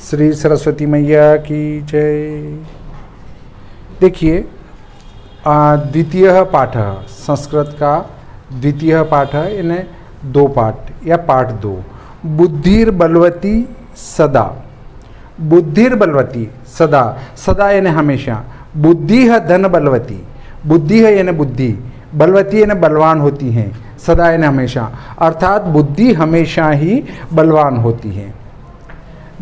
श्री सरस्वती मैया की जय। देखिए, द्वितीय पाठ, संस्कृत का द्वितीय पाठ है, इन्हें दो पाठ या पाठ दो। बुद्धिर्बलवती सदा, बुद्धिर्बलवती सदा, सदा यानी हमेशा। बुद्धि है धन बलवती, बुद्धि है यानी बुद्धि, बलवती यानी बलवान होती हैं, सदा यानी हमेशा, अर्थात बुद्धि हमेशा ही बलवान होती है।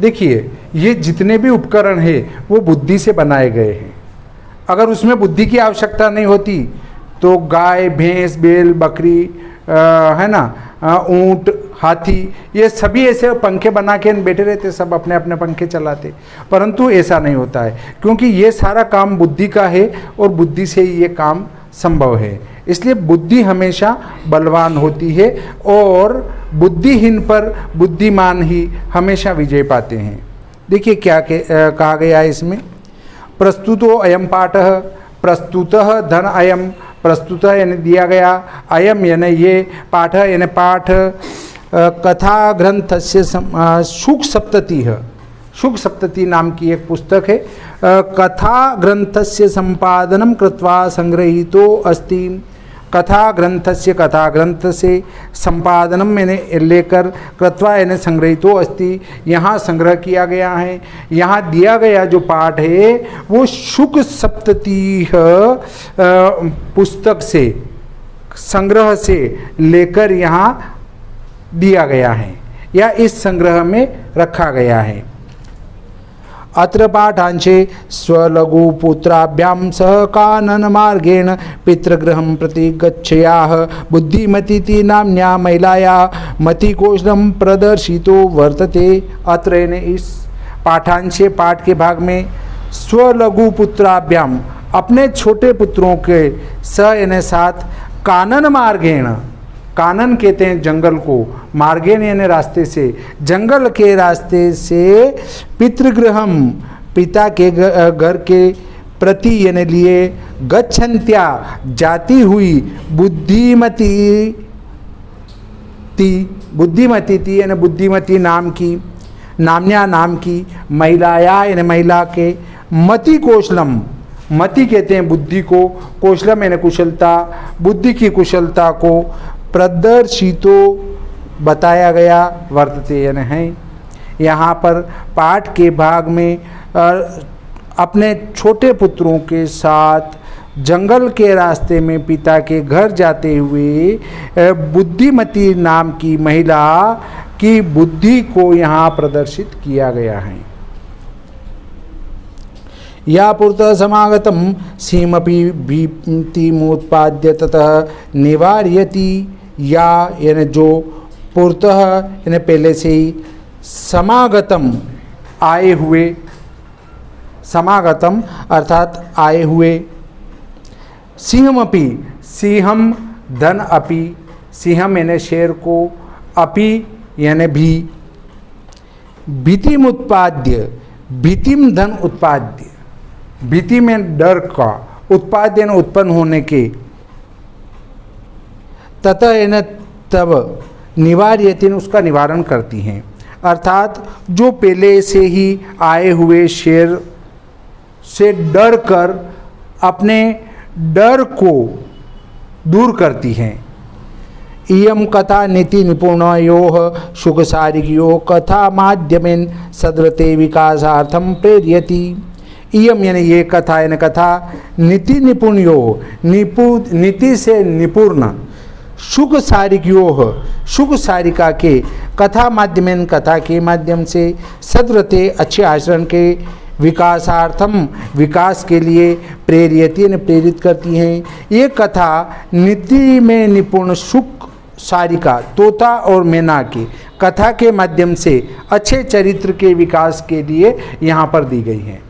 देखिए, ये जितने भी उपकरण हैं वो बुद्धि से बनाए गए हैं। अगर उसमें बुद्धि की आवश्यकता नहीं होती तो गाय, भैंस, बैल, बकरी, है ना, ऊंट, हाथी, ये सभी ऐसे पंखे बना के बैठे रहते, सब अपने अपने पंखे चलाते। परंतु ऐसा नहीं होता है, क्योंकि ये सारा काम बुद्धि का है और बुद्धि से ही ये काम संभव है। इसलिए बुद्धि हमेशा बलवान होती है और बुद्धिहीन पर बुद्धिमान ही हमेशा विजय पाते हैं। देखिए क्या कहा गया है इसमें। प्रस्तुतो अयम पाठ, प्रस्तुतः धन अयम, प्रस्तुत यानी दिया गया, अयम यानी ये, पाठ यानी पाठ, कथा ग्रंथ से शुक सप्तति है, शुक सप्तति नाम की एक पुस्तक है। कथा ग्रंथस्य संपादनम कृत्वा संग्रहीतो अस्ति, कथा ग्रंथस्य, कथा ग्रंथ से, संपादनम मैंने लेकर, कृत्वा यानी संग्रहीतो अस्ति, यहाँ संग्रह किया गया है। यहाँ दिया गया जो पाठ है वो शुक सप्तति पुस्तक से, संग्रह से लेकर यहाँ दिया गया है या इस संग्रह में रखा गया है। अत्र पाठांशे स्वलघुपुत्राभ्यां सह कानन मार्गेण पितृगृहं प्रति गच्छयाः बुद्धिमती नाम्न्या महिलाया मतिकोशलं प्रदर्शितो वर्तते। अत्र यानी इस पाठांशे, पाठ के भाग में, स्वलघुपुत्राभ्याम अपने छोटे पुत्रों के, स यानी साथ, कानन मार्गेण, कानन कहते हैं जंगल को, मार्गेण यानी रास्ते से, जंगल के रास्ते से, पितृगृहम पिता के घर के प्रति यानी लिए, गच्छन्त्या जाती हुई, बुद्धिमती बुद्धिमती यानी बुद्धिमती नाम की, नाम्या नाम की, महिलाया यानी महिला के, मति कौशलम, मति कहते हैं बुद्धि को, कौशलम यानी कुशलता, बुद्धि की कुशलता को, प्रदर्शितो बताया गया, वर्तते यानी है। यहाँ पर पाठ के भाग में अपने छोटे पुत्रों के साथ जंगल के रास्ते में पिता के घर जाते हुए बुद्धिमती नाम की महिला की बुद्धि को यहाँ प्रदर्शित किया गया है। या पुरतः समागतम सीमपि भीतिमुत्पाद्य ततः निवार्यति, या यानी जो पुरतः यानी पहले से ही, समागतम आए हुए, समागतम अर्थात आए हुए, सिंहमपि, सिंहम धन अपि, सिंहम यानी शेर को, अपि यानी भी, भीतिम उत्पाद्य, भीतिम धन उत्पाद्य, भीति में डर का, उत्पाद्य यानी उत्पन्न होने के, ततः यानी तब, निवार्यति उसका निवारण करती हैं, अर्थात जो पहले से ही आए हुए शेर से डर कर अपने डर को दूर करती हैं। इयं कथा नीति निपुणयोः सुखसारिकयोः कथा माध्यमेन सदृते विकासार्थं प्रेरयति। इयम यानी ये कथा, यानी कथा, नीति निपुणयोः, नीति से निपुण, सुख सारिकयोः, सुख सारिका के, कथा माध्यमेन कथा के माध्यम से, सद्रते अच्छे आचरण के, विकासार्थम विकास के लिए, प्रेरयति यानी प्रेरित करती हैं। ये कथा नीति में निपुण सुख सारिका, तोता और मैना की कथा के माध्यम से अच्छे चरित्र के विकास के लिए यहाँ पर दी गई है।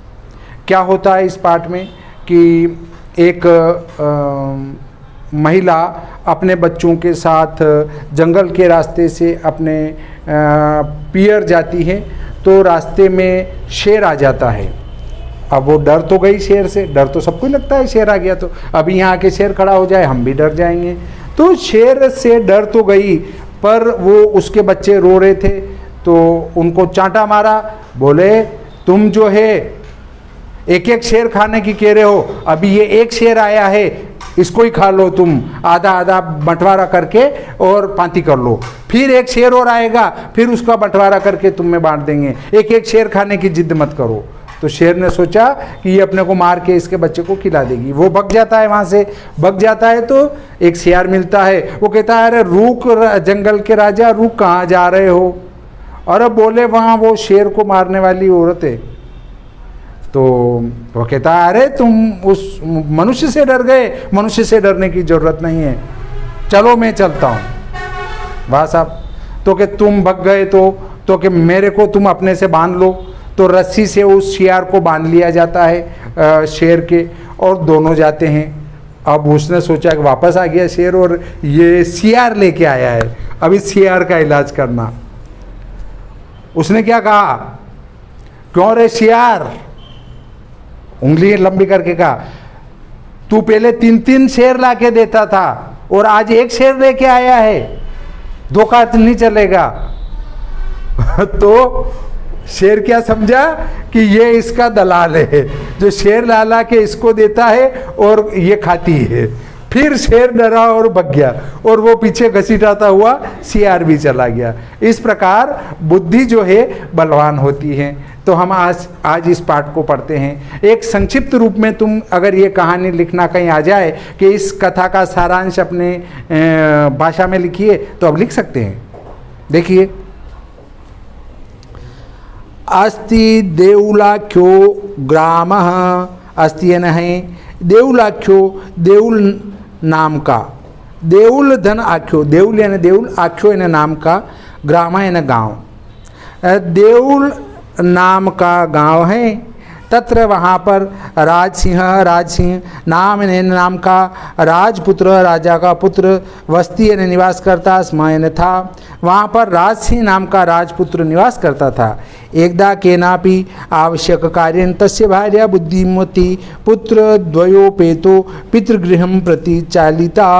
क्या होता है इस पाठ में कि एक महिला अपने बच्चों के साथ जंगल के रास्ते से अपने पियर जाती है, तो रास्ते में शेर आ जाता है। अब वो डर तो गई शेर से, डर तो सबको लगता है शेर आ गया तो अभी यहाँ आके शेर खड़ा हो जाए हम भी डर जाएंगे। तो शेर से डर तो गई, पर वो उसके बच्चे रो रहे थे तो उनको चांटा मारा बोले तुम जो है एक एक शेर खाने की कह रहे हो, अभी ये एक शेर आया है, इसको ही खा लो तुम, आधा आधा बंटवारा करके और पांति कर लो। फिर एक शेर और आएगा, फिर उसका बंटवारा करके तुम में बांट देंगे, एक एक शेर खाने की जिद मत करो। तो शेर ने सोचा कि ये अपने को मार के इसके बच्चे को खिला देगी। वो भग जाता है, वहाँ से भग जाता है तो एक सियार मिलता है। वो कहता है अरे रुक जंगल के राजा, रुक, कहाँ जा रहे हो? और बोले वहाँ वो शेर को मारने वाली औरत है। तो वो कहता है अरे तुम उस मनुष्य से डर गए, मनुष्य से डरने की जरूरत नहीं है, चलो मैं चलता हूँ। वाह साहब, तो कि तुम भग गए तो कि मेरे को तुम अपने से बांध लो। तो रस्सी से उस शियार को बांध लिया जाता है शेर के, और दोनों जाते हैं। अब उसने सोचा कि वापस आ गया शेर और ये सियार लेके आया है, अब इस सियार का इलाज करना। उसने क्या कहा, क्यों रे शियार, उंगली लंबी करके कहा, तू पहले 3-3 शेर ला के देता था और आज एक शेर लेके आया है, धोखा नहीं चलेगा। तो शेर क्या समझा कि ये इसका दलाल है, जो शेर ला के इसको देता है और ये खाती है। फिर शेर डरा और भग गया, और वो पीछे घसीटाता हुआ सियार भी चला गया। इस प्रकार बुद्धि जो है बलवान होती है। तो हम आज इस पाठ को पढ़ते हैं। एक संक्षिप्त रूप में तुम अगर ये कहानी लिखना कहीं आ जाए कि इस कथा का सारांश अपने भाषा में लिखिए, तो अब लिख सकते हैं। देखिए, अस्ति देउलाख्यो ग्रामः, अस्ति यानी है, देउलाख्यो देउल नाम का, देउल धन आख्यो, देउल यानी देउल, आख्यो यानी नाम का, ग्राम यानी गाँव, देउल नाम का गांव है। तत्र वहाँ पर राजसिंह नाम यानी नाम का, राजपुत्र राजा का पुत्र, वस्ती यानी निवास करता, स्म यानी था। वहाँ पर राजसिंह नाम का राजपुत्र निवास करता था। एकदा केनापि आवश्यक कार्येन तस्य भार्या बुद्धिमती पुत्र द्वयोपेतो पितृगृहं प्रति चालिता।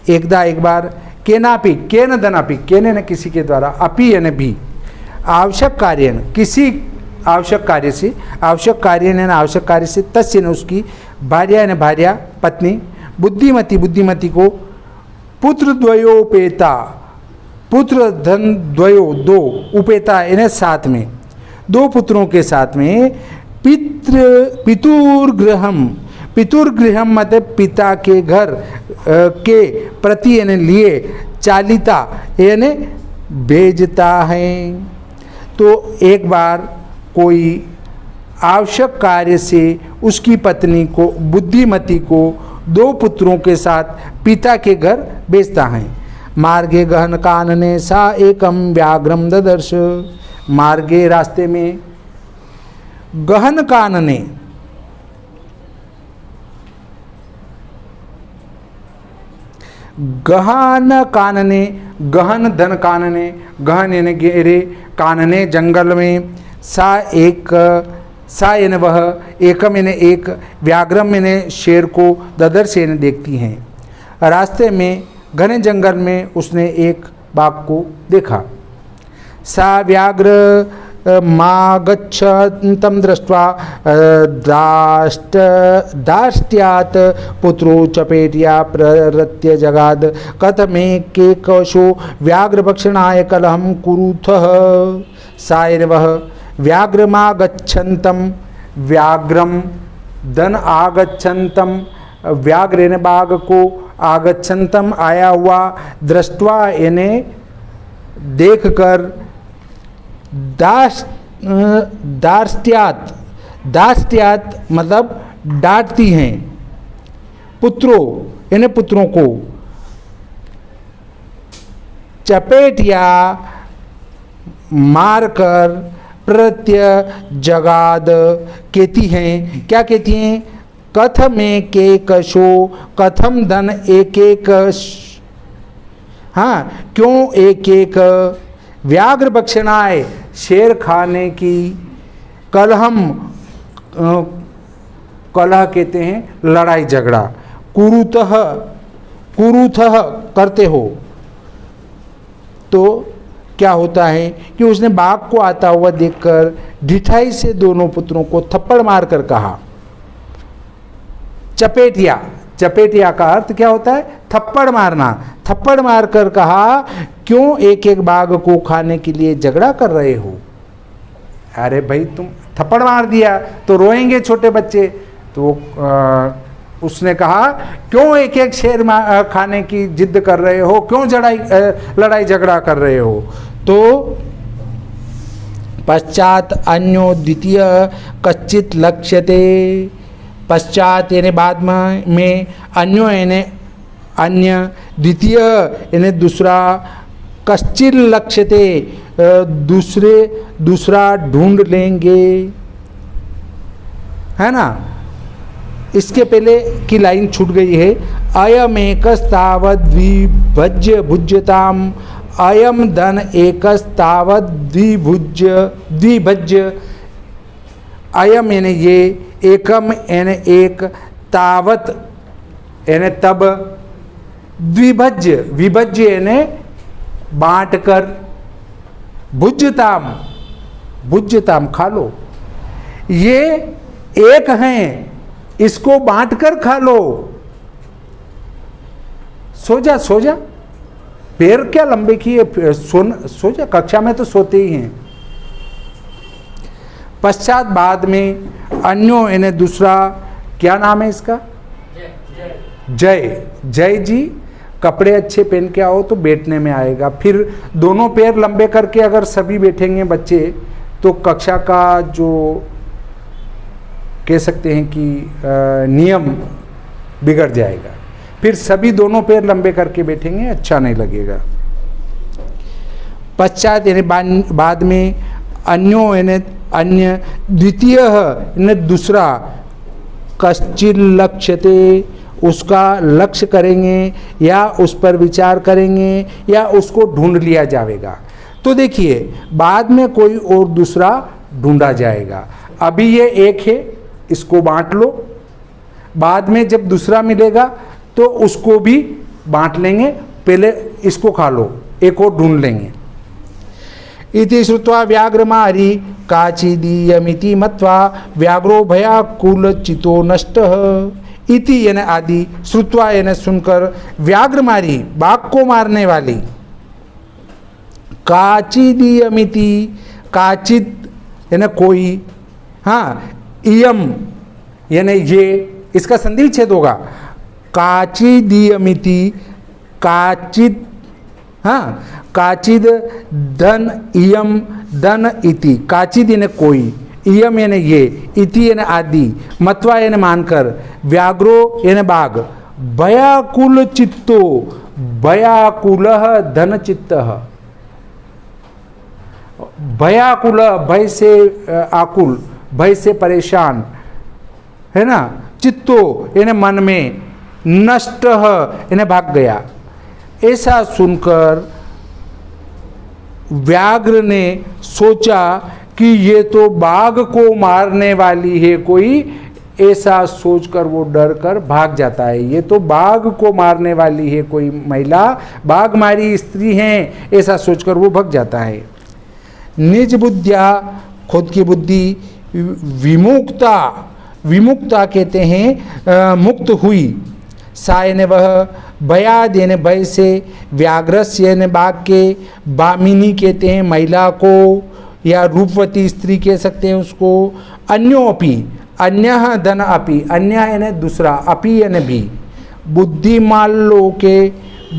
एकदा एक बार, केनापि, केन धनापि, केने न किसी के द्वारा, अपि यानी भी, आवश्यक कार्य किसी आवश्यक कार्य से, आवश्यक कार्य ने आवश्यक कार्य से, तस्य ने उसकी, भार्या ने भार्या पत्नी, बुद्धिमती बुद्धिमती को, पुत्र द्वयोपेता, पुत्र धन द्वयो दो, उपेता यानी साथ में, दो पुत्रों के साथ में, पितुर्गृहम, पितुर्गृहम मतलब पिता के घर के प्रति यानी लिए, चालिता यानी भेजता है। तो एक बार कोई आवश्यक कार्य से उसकी पत्नी को, बुद्धिमती को, दो पुत्रों के साथ पिता के घर भेजता है। मार्गे गहन कानने सा एकम व्याघ्रम ददर्श, मार्गे रास्ते में, गहन कानने, गहन कानने, गहन धन कानने, गहन यानी गहरे, कानने जंगल में, सा एक, सा यानी वह, एकम यानी एक, व्याघ्रम यानी शेर को, ददर्श यानी देखती हैं। रास्ते में घने जंगल में उसने एक बाघ को देखा। सा व्याघ्र मागच्छन्तं दृष्ट्वा दाष्ट्यात् पुत्रो चपेटिया प्ररत्य जगाद कथमेकेकशो व्याघ्रभक्षणाय कलहं कुरुथः। सा वह, व्याघ्रमागच्छन्तं, व्याघ्रम धन आगच्छन्तं, व्याघ्र यानी बाघ को, आगच्छन्तं आया हुआ, दृष्ट्वा यानी देखकर, दाष्ट्यात, दाष्ट्यात मतलब डांटती हैं, पुत्रों यानी पुत्रों को, चपेटिया मारकर, प्रत्य जगाद कहती हैं, क्या कहती हैं, कथम एक एक शो, कथम धन एक एक, हाँ क्यों एक एक, व्याघ्र भक्षणाय शेर खाने की, कलहम, कलह कहते हैं लड़ाई झगड़ा, कुरुतः, कुरुथः करते हो। तो क्या होता है कि उसने बाघ को आता हुआ देखकर ढिठाई से दोनों पुत्रों को थप्पड़ मारकर कहा, चपेटिया, चपेटिया का अर्थ क्या होता है? थप्पड़ मारना। थप्पड़ मारकर कहा, क्यों एक एक बाघ को खाने के लिए झगड़ा कर रहे हो? अरे भाई, तुम थप्पड़ मार दिया तो रोएंगे छोटे बच्चे। तो उसने कहा, क्यों एक एक शेर खाने की जिद कर रहे हो? क्यों लड़ाई झगड़ा कर रहे हो? तो पश्चात अन्यो द्वितीय कच्चित लक्ष्यते, पश्चात यानी बाद में, अन्यो यानी अन्य, द्वितीय यानी दूसरा, कश्चित लक्ष्यते दूसरा ढूंढ लेंगे, है ना। इसके पहले की लाइन छूट गई है, अयमेकस्तावद् द्विभज्य भुज्यताम, अयम धन एकस्तावद् द्विभज्य, अयम यानी ये, एकम यानी एक, तावत यानी तब, द्विभज्य, विभज्य यानी बांट कर, भुज्यताम, भुज्यताम खा लो। ये एक हैं, इसको बांट कर खा लो। सो जा, सो जा, पैर क्या लंबे किए, सो जा, कक्षा में तो सोते ही हैं। पश्चात बाद में, अन्यो यानी दूसरा, क्या नाम है इसका? जय। जय जी, कपड़े अच्छे पहन के आओ तो बैठने में आएगा। फिर दोनों पैर लंबे करके अगर सभी बैठेंगे बच्चे तो कक्षा का जो कह सकते हैं कि नियम बिगड़ जाएगा। फिर सभी दोनों पैर लंबे करके बैठेंगे, अच्छा नहीं लगेगा। पश्चात यानी बाद में, अन्यो यानी अन्य, द्वितीय यानी दूसरा, कश्चित लक्ष्यते उसका लक्ष्य करेंगे या उस पर विचार करेंगे या उसको ढूंढ लिया जाएगा। तो देखिए, बाद में कोई और दूसरा ढूंढा जाएगा। अभी ये एक है, इसको बांट लो, बाद में जब दूसरा मिलेगा तो उसको भी बांट लेंगे, पहले इसको खा लो, एक और ढूंढ लेंगे। इति श्रुत्वा व्याघ्रमारी काचिदीयमिति मत्वा व्याघ्रो भयाकुल चितो नष्टः, इति यानी आदि, श्रुत्वा यानी सुनकर, व्याघ्रमारी बाघ को मारने वाली, काचिदीयमिति, काचिद यानी कोई, हाँ, इयम यानी ये, इसका संधि विच्छेद होगा, काचिदीयमिति, काचिद, हाँ, काचिद धन इयम धन इति, काचिद यानी कोई, इयम यानी ये, इति यानी आदि, मत्वा यानी मानकर, व्याघ्रो यानी बाघ, भयाकुल चित्तो, भयाकुलः धन चित्तः, भयाकुल भय से आकुल, भय से परेशान, है ना, चित्तो यानी मन में, नष्टः यानी भाग गया। ऐसा सुनकर व्याघ्र ने सोचा कि ये तो बाघ को मारने वाली है कोई, ऐसा सोचकर वो डर कर भाग जाता है। ये तो बाघ को मारने वाली है कोई महिला, बाघ मारी स्त्री हैं, ऐसा सोचकर वो भाग जाता है। निज बुद्धिया, खुद की बुद्धि, विमुक्ता, विमुक्ता कहते हैं मुक्त हुई, सा यानी वह, भयाद यानी भय से, व्याघ्रस्य यानी बाघ के, बामिनी कहते हैं महिला को या रूपवती स्त्री कह सकते हैं उसको, अन्योपि, अन्य धन अपि, अन्य यानी दूसरा, अपि यानी भी, बुद्धिमान लोके,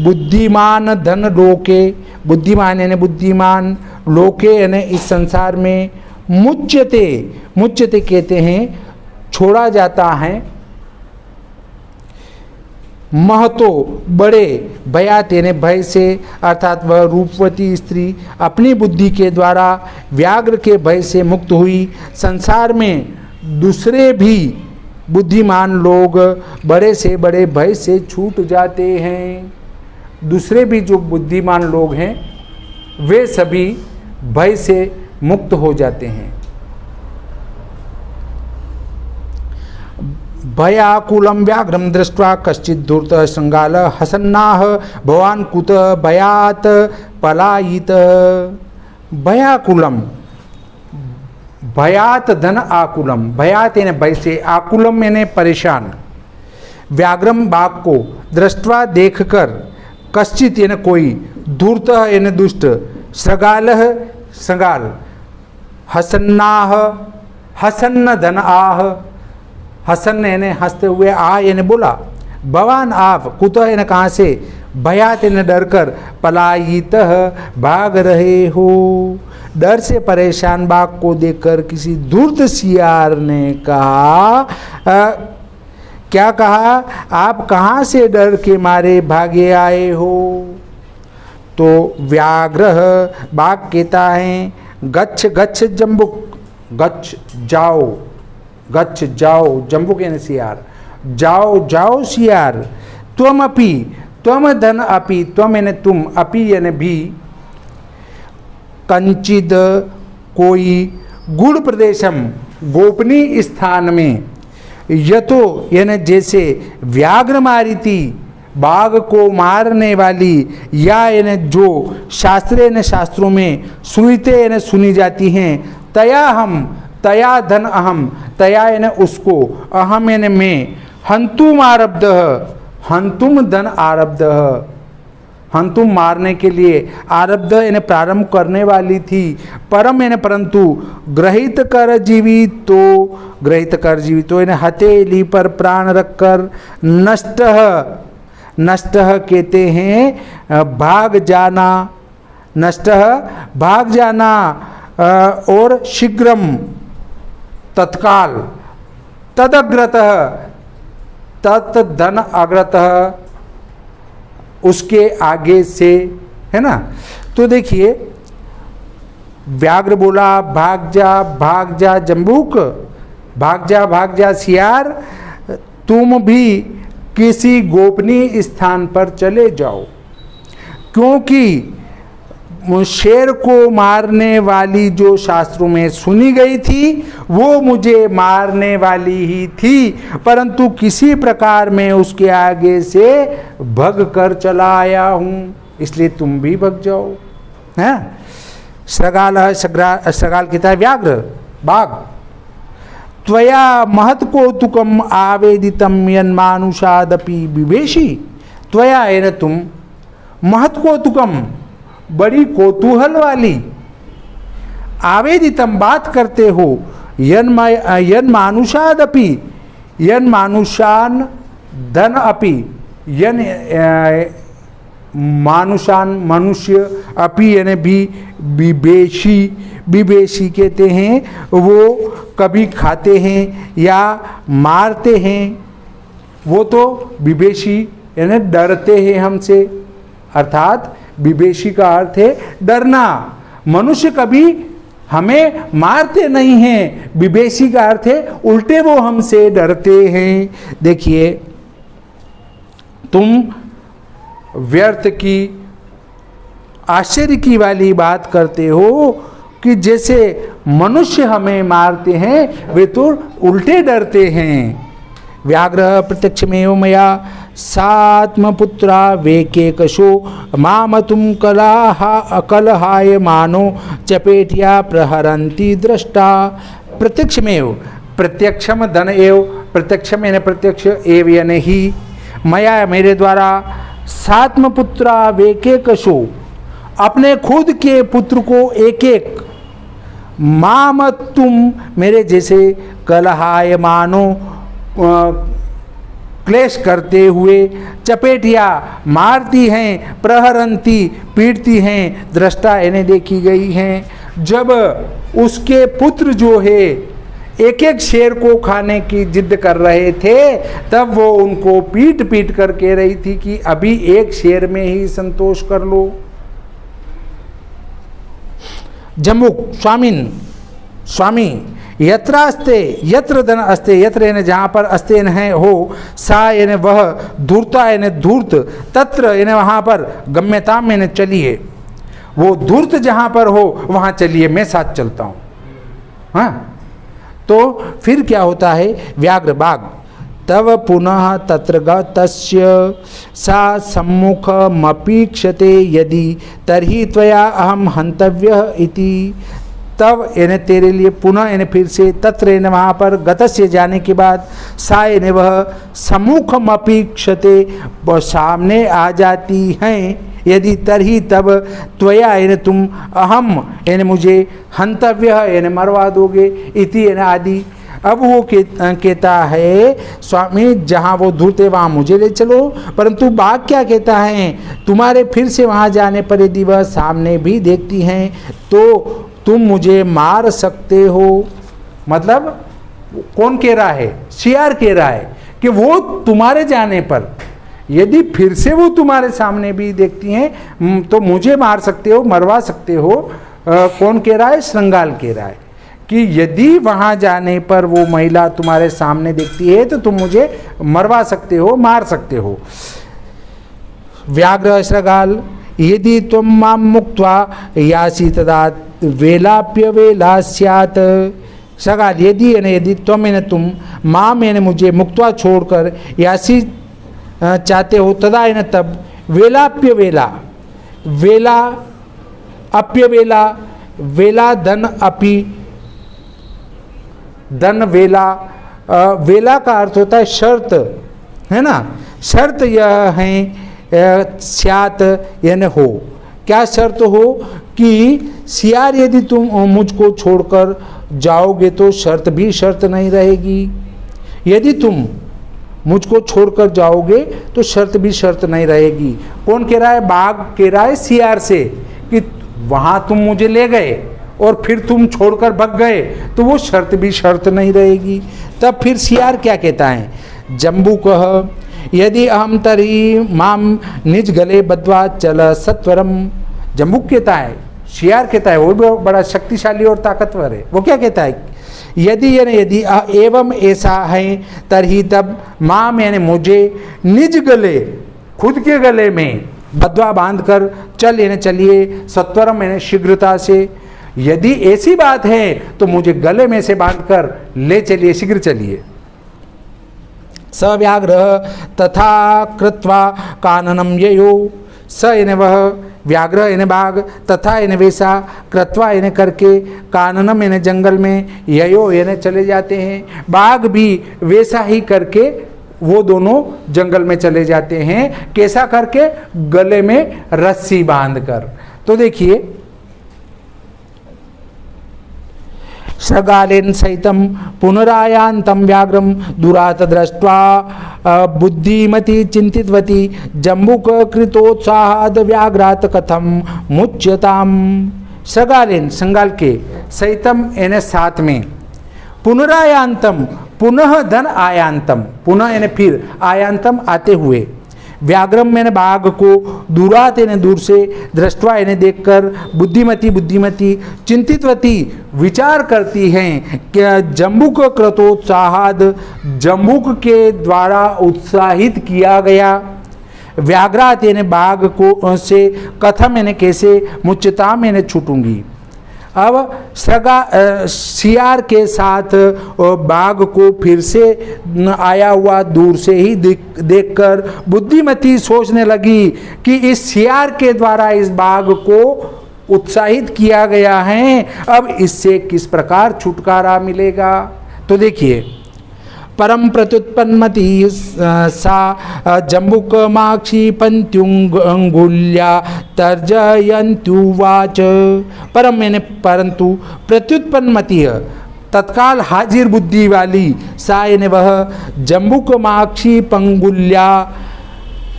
बुद्धिमान धन लोके, बुद्धिमान यानी बुद्धिमान, लोके यानी इस संसार में, मुच्यते, मुच्यते कहते हैं छोड़ा जाता है, महतो बड़े, भयात यानी भय से, अर्थात वह रूपवती स्त्री अपनी बुद्धि के द्वारा व्याघ्र के भय से मुक्त हुई। संसार में दूसरे भी बुद्धिमान लोग बड़े से बड़े भय से छूट जाते हैं। दूसरे भी जो बुद्धिमान लोग हैं वे सभी भय से मुक्त हो जाते हैं। भयाकुलं व्याघ्रम दृष्ट्वा कश्चित् धूर्तः श्रृंगाल हसन्नाह भवान् कुतः भयात् पलायित भयाकुलम, भयात धन आकुलम, भयात यानी भय से, आकुलम यानी परेशान। व्याघ्रम बाघ को दृष्टवा देखकर, कश्चित यानी कोई, धूर्त यानी दुष्ट, श्रगाल श्रगाल, हसन्नाह हसन्न धन आह, हसन यानी हंसते हुए, आ यानी बोला, भवान आप, कुतः यानी कहाँ से, भयात यानी डर कर, पलायित भाग रहे हो। डर से परेशान बाघ को देखकर किसी धूर्त सियार ने कहा, क्या कहा, आप कहाँ से डर के मारे भागे आए हो। तो व्याघ्र बाघ कहता है, गच्छ गच्छ जम्बुक, गच्छ जाओ, गच्छ जाओ, जम्बुक यानी सियार, जाओ जाओ सियार, त्वम अपि, त्वम धन अपि, त्वम यानी तुम, अपि यानी भी, कंचिद कोई, गुड़ प्रदेशम गोपनीय स्थान में, यतो यानी जैसे, व्याघ्र मारिती बाघ को मारने वाली, या यानी जो, शास्त्रे यानी शास्त्रों में, सुनीते यानी सुनी जाती हैं, तया हम, तया धन अहम, तया यानी उसको, अहम यानी मैं, हंतुम आरब्ध, हंतुम धन आरब्ध, हंतुम मारने के लिए, आरब्ध यानी प्रारंभ करने वाली थी, परम यानी परंतु, ग्रहित कर जीवित तो, ग्रहित कर जीवित तो यानी हथेली पर प्राण रखकर, नष्ट, नष्ट कहते हैं भाग जाना, नष्ट भाग जाना, और शीघ्रम तत्काल, तदग्रतः, तत् धन अग्रतः, उसके आगे से, है ना। तो देखिए, व्याघ्र बोला भाग जा जम्बूक, भाग जा सियार, तुम भी किसी गोपनीय स्थान पर चले जाओ, क्योंकि शेर को मारने वाली जो शास्त्रों में सुनी गई थी वो मुझे मारने वाली ही थी, परंतु किसी प्रकार मैं उसके आगे से भग कर चला आया हूँ, इसलिए तुम भी भग जाओ। हैं श्रगाल, श्रगाल कहता है व्याघ्र बाघ, त्वया महत् कौतुकम आवेदितम यन्मानुषादपि विवेशी, त्वया यानी तुम, महत् कौतुकम बड़ी कौतूहल वाली, आवेदितम बात करते हो, यन मानुषादपि, यन मानुषान धन अपि, यन मानुषान मनुष्य, अपि यानी भी, विवेशी, विवेशी कहते हैं वो कभी खाते हैं या मारते हैं, वो तो विवेशी यानी डरते हैं हमसे, अर्थात विवेशी का अर्थ है डरना, मनुष्य कभी हमें मारते नहीं हैं, विवेशी का अर्थ है उल्टे वो हमसे डरते हैं। देखिए, तुम व्यर्थ की, आश्चर्य की वाली बात करते हो कि जैसे मनुष्य हमें मारते हैं वे तो उल्टे डरते हैं। व्याघ्र प्रत्यक्ष में मया सात्मपुत्रा वेकेकशो मामतुम कलहाय मानो चपेटिया प्रहरंती दृष्टा। प्रत्यक्षमेव, प्रत्यक्षम धन एव, प्रत्यक्षम यानी प्रत्यक्ष, एव यानी ही, मया मेरे द्वारा, सात्मपुत्रा वेकेकशो अपने खुद के पुत्र को एक एक, मामतुम मेरे जैसे, कलहाय मानो क्लेश करते हुए, चपेटिया मारती हैं, प्रहरंती पीटती हैं, दृष्टा यानी देखी गई हैं। जब उसके पुत्र जो है एक एक शेर को खाने की जिद कर रहे थे, तब वो उनको पीट पीट कर कह रही थी कि अभी एक शेर में ही संतोष कर लो। जम्बुक स्वामिन, स्वामी, यत्रास्ते, यत्र धन अस्ते, यत्र यानी जहाँ पर अस्ते है हो, सा यानी वह, धूर्ता यानी धूर्त, तत्र यानी वहाँ पर, गम्यताम यानी चलिए, वो धूर्त जहाँ पर हो वहाँ चलिए, मैं साथ चलता हूँ। हाँ, तो फिर क्या होता है, व्याघ्र बाघ, तव पुनः तत्र गतस्य सा सम्मुखमपीक्षते यदि तर्हि त्वया अहम हन्तव्यः इति। तब यानी तेरे लिए पुनः यानी फिर से तत्र यानी वहाँ पर गतस्य जाने के बाद सा यानी वह सम्मुखमपीक्षते सामने आ जाती हैं यदि तर्हि तब त्वया यानी तुम अहम यानी मुझे हंतव्य यानी मरवा दोगे इति यानी आदि। अब वो कहता है स्वामी जहाँ वो धूर्त है वहाँ मुझे ले चलो, परंतु बाघ क्या कहता है तुम्हारे फिर से वहाँ जाने पर यदि वह सामने भी देखती हैं तो तुम मुझे मार सकते हो। मतलब कौन कह रहा है? सियार कह रहा है कि वो तुम्हारे जाने पर यदि फिर से वो तुम्हारे सामने भी देखती हैं तो मुझे मार सकते हो, मरवा सकते हो। कौन कह रहा है? श्रृंगाल कह रहा है कि यदि वहाँ जाने पर वो महिला तुम्हारे सामने देखती है तो तुम मुझे मरवा सकते हो, मार सकते हो। व्याघ्र श्रृंगाल यदि तुम माम मुक्त्वा यासी तदा वेलाप्य वेला स्यात्। श्रृंगाल यदि तुम यानी तुम माम यानी मुझे मुक्त्वा छोड़कर यासी चाहते हो तदा यानी तब वेलाप्य वेला, वेला अप्य वेला, वेला धन अपि धन वेला। वेला का अर्थ होता है शर्त, है ना। शर्त यह है स्यात यानी हो। क्या शर्त हो कि सियार यदि तुम मुझको छोड़कर जाओगे तो शर्त भी शर्त नहीं रहेगी, यदि तुम मुझको छोड़कर जाओगे तो शर्त भी शर्त नहीं रहेगी। कौन कह रहा है? बाघ कह रहा है सियार से कि वहाँ तुम मुझे ले गए और फिर तुम छोड़कर भग गए तो वो शर्त भी शर्त नहीं रहेगी। तब फिर सियार क्या कहता है? जम्बू कह यदि अहम तरी माम निज गले बद्वा चल सत्वरम। जम्बू कहता है, सियार कहता है, वो भी बड़ा शक्तिशाली और ताकतवर है। वो क्या कहता है? यदि एवं ऐसा है तभी तब माम यानी मुझे निज गले, खुद के गले में बद्वा बांध कर चल यानी चलिए, सत्वरम यानी शीघ्रता से। यदि ऐसी बात है तो मुझे गले में से बांधकर ले चलिए, शीघ्र चलिए। स व्याघ्र तथा कृत्वा काननम ययो। स यानी वह, व्याघ्र यानी बाघ, तथा यानी वैसा, कृत्वा यानी करके, काननम यानी जंगल में, ययो यानी चले जाते हैं। बाघ भी वैसा ही करके वो दोनों जंगल में चले जाते हैं। कैसा करके? गले में रस्सी बांधकर। तो देखिए, श्रृंगालेन सहितं पुनरायान्तं व्याघ्रं दुरात दृष्ट्वा बुद्धिमती चिंतितवती जम्बूककृतोत्साहाद व्याघ्रात कथम मुच्यताम। श्रृंगालेन, श्रृंगाल के, सहितम यानी साथ में, पुनरायांतम पुनः धन आयांतम, पुनः यानी फिर, आयांतम आते हुए, व्याघ्रम यानी बाघ को, दूरात यानी दूर से, दृष्टवा यानी देखकर, बुद्धिमती बुद्धिमती, चिंतितवती विचार करती हैं कि जम्बूक कृतोत्साहाद, जम्बूक के द्वारा उत्साहित किया गया, व्याघ्रात यानी बाघ को से, कथम यानी कैसे, मुच्यताम यानी छूटूंगी। अब सियार के साथ बाघ को फिर से आया हुआ दूर से ही देखकर बुद्धिमती सोचने लगी कि इस सियार के द्वारा इस बाघ को उत्साहित किया गया है, अब इससे किस प्रकार छुटकारा मिलेगा। तो देखिए, परम प्रत्युत्पन्नमति सा जम्बुकमाक्षी पंत्युंगुल्या तर्जयन्त्युवाच। परम यानी परंतु, प्रत्युत्पन्नमति तत्काल हाजिर बुद्धि वाली, सा यानी वह, जम्बुकमाक्षी पंगुल्या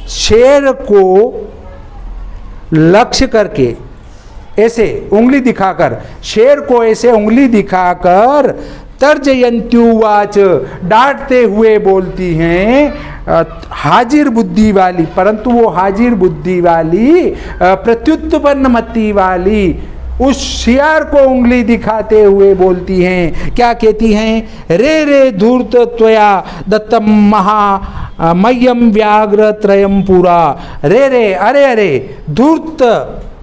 शेर को लक्ष्य करके, ऐसे उंगली दिखाकर, शेर को ऐसे उंगली दिखाकर, तर्जयन्त्युवाच डांटते हुए बोलती हैं, हाजिर बुद्धि वाली, परंतु वो हाजिर बुद्धि वाली, प्रत्युत्पन्नमति वाली उस सियार को उंगली दिखाते हुए बोलती हैं। क्या कहती हैं? रे रे धूर्त त्वया दत्तम महा मह्यम व्याघ्र त्रयम पूरा। रे रे, अरे अरे, धूर्त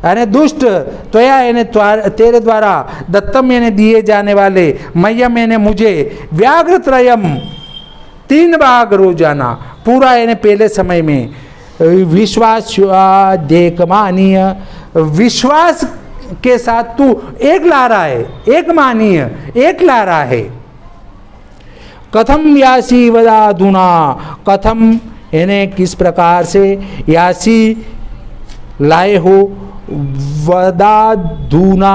यानी दुष्ट, त्वया यानी तेरे द्वारा, दत्तम यानी दिए जाने वाले, मह्यम यानी मुझे, व्याघ्र त्रयम 3 बाग रोजाना पूरा यानी पहले समय में विश्वास देख मानीय, विश्वास के साथ तू एक ला रहा है, एक मानीय, एक ला रहा है। कथम यासी वदाधुना, कथम यानी किस प्रकार से, यासी लाए हो, वदाधुना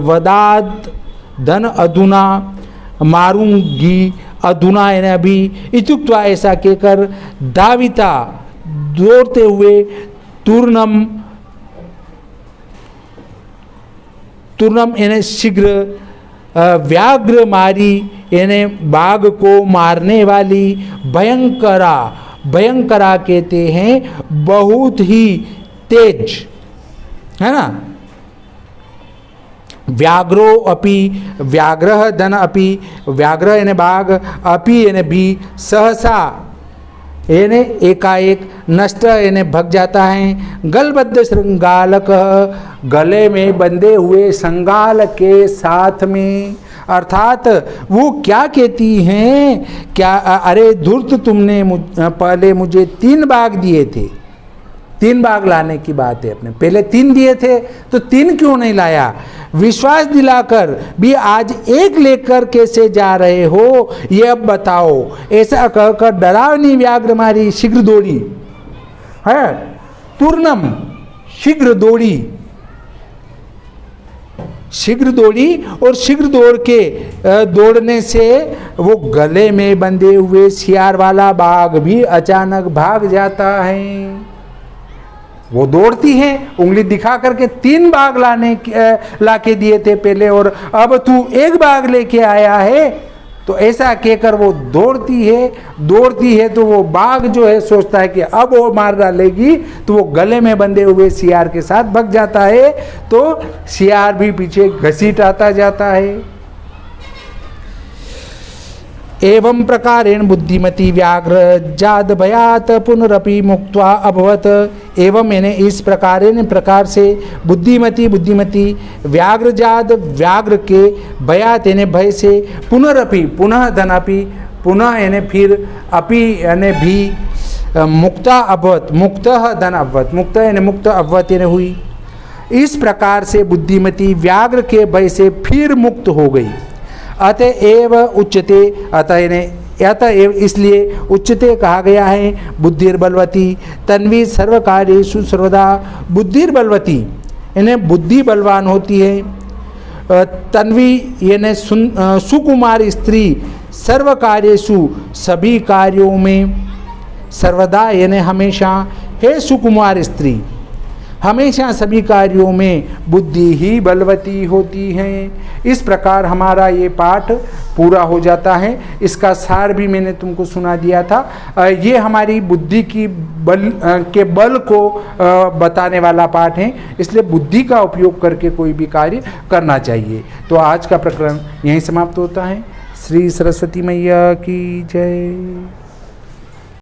वदाद धन अधुना मारूंगी, अधुना यानी अभी, इत्युक्त्वा ऐसा कहकर, दाविता दौड़ते हुए, तूर्णम तूर्णम यानी शीघ्र, व्याघ्र मारी यानी बाघ को मारने वाली, भयंकरा, भयंकरा कहते हैं बहुत ही तेज, है ना। व्याघ्रो अपि, व्याघ्र धन अपि, व्याघ्र यानी बाघ, अपि यानी भी, सहसा यानी एकाएक, नष्ट यानी भग जाता है, गलबद्ध श्रृंगालक, गले में बंधे हुए श्रृंगाल के साथ में, अर्थात वो क्या कहती हैं, क्या अरे धूर्त तुमने पहले मुझे 3 बाग दिए थे, 3 बाग लाने की बात है, अपने पहले 3 दिए थे तो 3 क्यों नहीं लाया, विश्वास दिलाकर भी आज 1 लेकर कैसे जा रहे हो, ये अब बताओ। ऐसा कहकर डरावनी व्याघ्र मारी, शीघ्र दौड़ी है, तूर्णम शीघ्र दौड़ी, शीघ्र दौड़ी, और शीघ्र दौड़ के दौड़ने से वो गले में बंधे हुए सियार वाला बाघ भी अचानक भाग जाता है। वो दौड़ती है, उंगली दिखा करके 3 बाघ लाके दिए थे पहले, और अब तू 1 बाघ लेके आया है, तो ऐसा कहकर वो दौड़ती है तो वो बाघ जो है सोचता है कि अब वो मार डालेगी, तो वो गले में बंधे हुए सियार के साथ भग जाता है, तो सियार भी पीछे घसीट आता जाता है। एवं प्रकारेण बुद्धिमती व्याघ्र जाद भयात पुनरपि मुक्त्वा अभवत, एवं यानी इस प्रकार से बुद्धिमती व्याघ्र जाद, व्याघ्र के, भयात यानी भय से, पुनरपि पुनः धनापि, पुनः यानी फिर, अपि यानी भी, मुक्ता अभवत, मुक्तः धन अभवत, मुक्त यानी मुक्त, अभवत यानी हुई। इस प्रकार से बुद्धिमती व्याघ्र के भय से फिर मुक्त हो गई। अतएव उच्यते, अतएव इसलिए उच्यते कहा गया है, बुद्धिर्बलवती तन्वी सर्वकार्येषु सर्वदा, बुद्धिर्बलवती यानी बुद्धि बलवान होती है, तन्वी यानी सुकुमार स्त्री, सर्वकार्येषु सभी कार्यों में, सर्वदा यानी हमेशा, हे सुकुमार स्त्री हमेशा सभी कार्यों में बुद्धि ही बलवती होती है। इस प्रकार हमारा ये पाठ पूरा हो जाता है। इसका सार भी मैंने तुमको सुना दिया था। ये हमारी बुद्धि की बल को बताने वाला पाठ है, इसलिए बुद्धि का उपयोग करके कोई भी कार्य करना चाहिए। तो आज का प्रकरण यहीं समाप्त होता है। श्री सरस्वती मैया की जय।